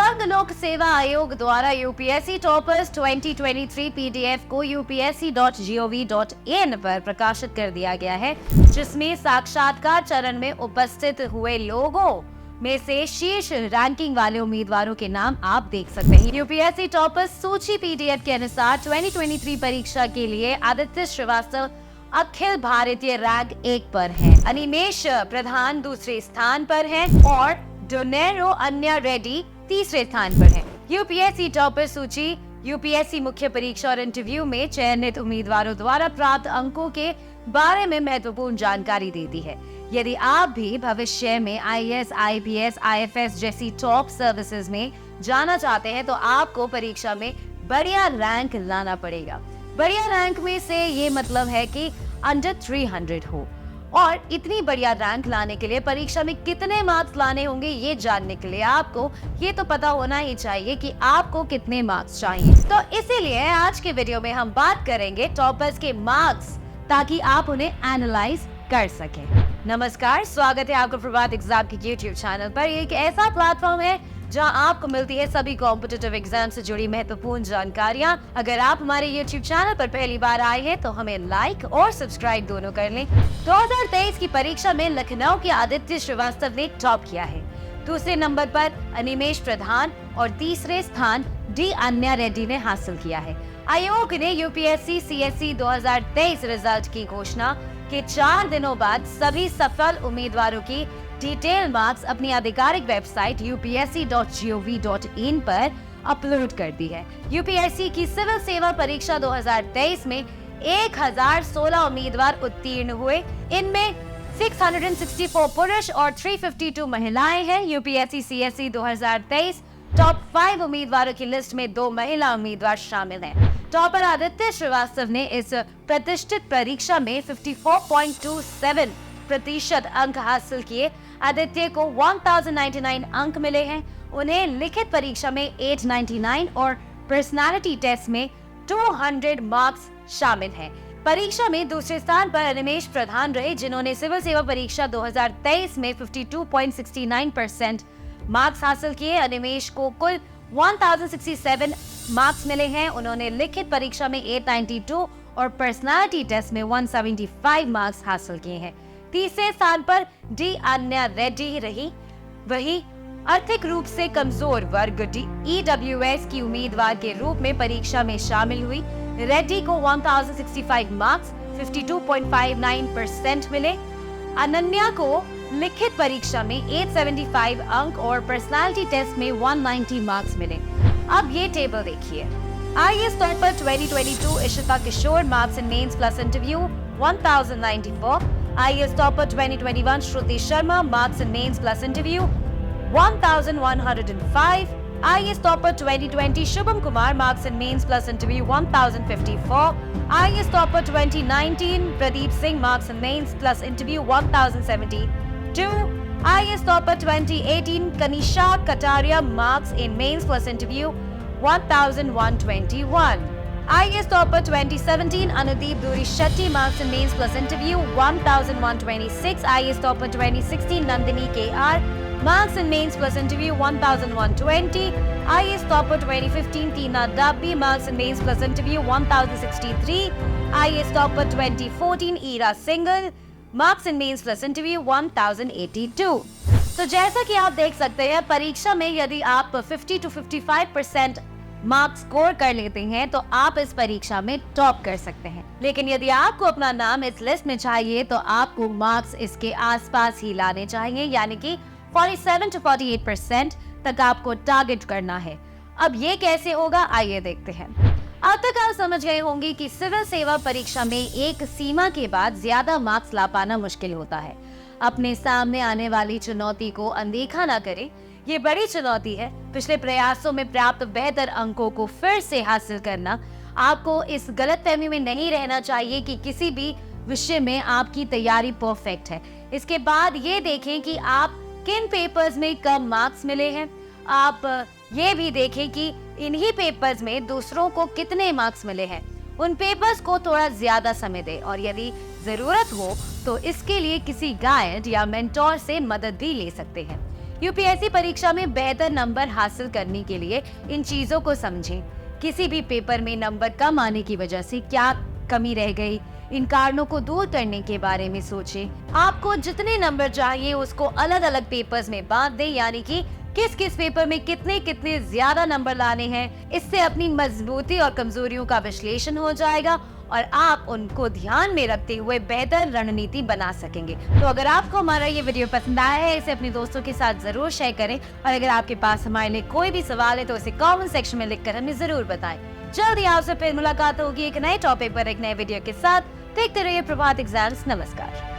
संघ लोक सेवा आयोग द्वारा यूपीएससी टॉपर्स 2023 पीडीएफ को upsc.gov.in पर प्रकाशित कर दिया गया है, जिसमें साक्षात्कार चरण में उपस्थित हुए लोगों में से शीर्ष रैंकिंग वाले उम्मीदवारों के नाम आप देख सकते हैं। यूपीएससी टॉपर्स सूची पीडीएफ के अनुसार 2023 परीक्षा के लिए आदित्य श्रीवास्तव अखिल भारतीय रैंक 1 पर है, अनिमेश प्रधान दूसरे स्थान पर है और डोनेरो अन्या रेड्डी तीसरे स्थान पर है। यूपीएससी टॉपर सूची यूपीएससी मुख्य परीक्षा और इंटरव्यू में चयनित उम्मीदवारों द्वारा प्राप्त अंकों के बारे में महत्वपूर्ण जानकारी देती है। यदि आप भी भविष्य में आईएएस, आईपीएस, आईएफएस जैसी टॉप सर्विसेज में जाना चाहते हैं तो आपको परीक्षा में बढ़िया रैंक लाना पड़ेगा। बढ़िया रैंक में से ये मतलब है कि अंडर 300 हो, और इतनी बढ़िया रैंक लाने के लिए परीक्षा में कितने मार्क्स लाने होंगे ये जानने के लिए आपको ये तो पता होना ही चाहिए कि आपको कितने मार्क्स चाहिए। तो इसीलिए आज के वीडियो में हम बात करेंगे टॉपर्स के मार्क्स, ताकि आप उन्हें एनालाइज कर सकें। नमस्कार, स्वागत है आपका प्रभात एग्जाम के यूट्यूब चैनल पर। ये एक ऐसा प्लेटफॉर्म है जहां आपको मिलती है सभी कॉम्पिटिटिव एग्जाम से जुड़ी महत्वपूर्ण जानकारियां। अगर आप हमारे YouTube चैनल पर पहली बार आए हैं तो हमें लाइक और सब्सक्राइब दोनों कर लें। 2023 की परीक्षा में लखनऊ के आदित्य श्रीवास्तव ने टॉप किया है। दूसरे नंबर पर अनिमेश प्रधान और तीसरे स्थान डी अन्या रेड्डी ने हासिल किया है। आयोग ने यूपीएससी सीएससी 2023 रिजल्ट की घोषणा के 4 दिनों बाद सभी सफल उम्मीदवारों की डिटेल मार्क्स अपनी आधिकारिक वेबसाइट upsc.gov.in पर अपलोड कर दी है। यूपीएससी की सिविल सेवा परीक्षा 2023 में 1016 उम्मीदवार उत्तीर्ण हुए। इनमें 664 पुरुष और 352 महिलाएं हैं। यूपीएससी सीएससी 2023 टॉप 5 उम्मीदवारों की लिस्ट में 2 महिला उम्मीदवार शामिल हैं। टॉपर आदित्य श्रीवास्तव ने इस प्रतिष्ठित परीक्षा में 54.27% अंक हासिल किए। आदित्य को 1099 अंक मिले हैं। उन्हें लिखित परीक्षा में 899 और पर्सनालिटी टेस्ट में 200 मार्क्स शामिल हैं। परीक्षा में दूसरे स्थान पर अनिमेश प्रधान रहे, जिन्होंने सिविल सेवा परीक्षा 2023 में 52.69% मार्क्स हासिल किए। अनिमेश को कुल 1067 मार्क्स मिले हैं। उन्होंने लिखित परीक्षा में 892 और पर्सनालिटी टेस्ट में 175 मार्क्स हासिल किए हैं। तीसरे स्थान पर डी अन्या रेड्डी रही। वही आर्थिक रूप से कमजोर वर्ग ईडब्ल्यूएस की उम्मीदवार के रूप में परीक्षा में शामिल हुई। रेड्डी को 1065 मार्क्स 52.59% मिले। अनन्या को लिखित परीक्षा में 875 अंक और पर्सनालिटी टेस्ट में 190 मार्क्स मिले। अब ये टेबल देखिए। IAS topper 2022 Ishita Kishore marks in mains plus interview 1094। IAS topper 2021 Shruti Sharma marks in mains plus interview 1105। IAS topper 2020 Shubham Kumar marks in mains plus interview 1054। IAS topper 2019 Pradeep Singh marks in mains plus interview 1072। IAS topper 2018 Kanisha Kataria marks in mains plus interview 1121। IAS topper 2017 Anudeep Durishetty marks in mains plus interview 1126। IAS topper 2016 Nandini KR marks in mains plus interview 1120। IAS topper 2015 Tina Dabi marks in mains plus interview 1063। IAS topper 2014 Ira Singhal marks in mains plus interview 1082। तो जैसा कि आप देख सकते हैं, परीक्षा में यदि आप 50 to 55% मार्क्स स्कोर कर लेते हैं तो आप इस परीक्षा में टॉप कर सकते हैं। लेकिन यदि आपको अपना नाम इस लिस्ट में चाहिए तो आपको मार्क्स इसके आसपास ही लाने चाहिए, यानी कि 47 to 48% तक आपको टारगेट करना है। अब ये कैसे होगा, आइए देखते हैं। अब तक आप समझ गए होंगे कि सिविल सेवा परीक्षा में एक सीमा के बाद ज्यादा मार्क्स ला पाना मुश्किल होता है। अपने सामने आने वाली चुनौती को अनदेखा ना करें। ये बड़ी चुनौती है। पिछले प्रयासों में प्राप्त बेहतर अंकों को फिर से हासिल करना। आपको इस गलतफहमी में नहीं रहना चाहिए कि किसी भी विषय में आपकी तैयारी परफेक्ट है। इसके बाद ये देखें कि आप किन पेपर्स में कम मार्क्स मिले हैं। आप ये भी देखें कि इन्हीं पेपर्स में दूसरों को कितने मार्क्स मिले हैं। उन पेपर्स को थोड़ा ज्यादा समय दें और यदि जरूरत हो तो इसके लिए किसी गाइड या मेंटोर से मदद भी ले सकते हैं। यूपीएससी परीक्षा में बेहतर नंबर हासिल करने के लिए इन चीजों को समझें। किसी भी पेपर में नंबर कम आने की वजह से क्या कमी रह गई, इन कारणों को दूर करने के बारे में सोचें। आपको जितने नंबर चाहिए उसको अलग अलग पेपर्स में बांट दें, यानी कि किस किस पेपर में कितने कितने ज्यादा नंबर लाने हैं। इससे अपनी मजबूती और कमजोरियों का विश्लेषण हो जाएगा और आप उनको ध्यान में रखते हुए बेहतर रणनीति बना सकेंगे। तो अगर आपको हमारा ये वीडियो पसंद आया है, इसे अपने दोस्तों के साथ जरूर शेयर करें और अगर आपके पास हमारे लिए कोई भी सवाल है तो इसे कमेंट सेक्शन में लिखकर हमें जरूर बताएं। जल्दी आपसे फिर मुलाकात होगी एक नए टॉपिक पर एक नए वीडियो के साथ। देखते रहिए प्रभात एग्जाम्स। नमस्कार।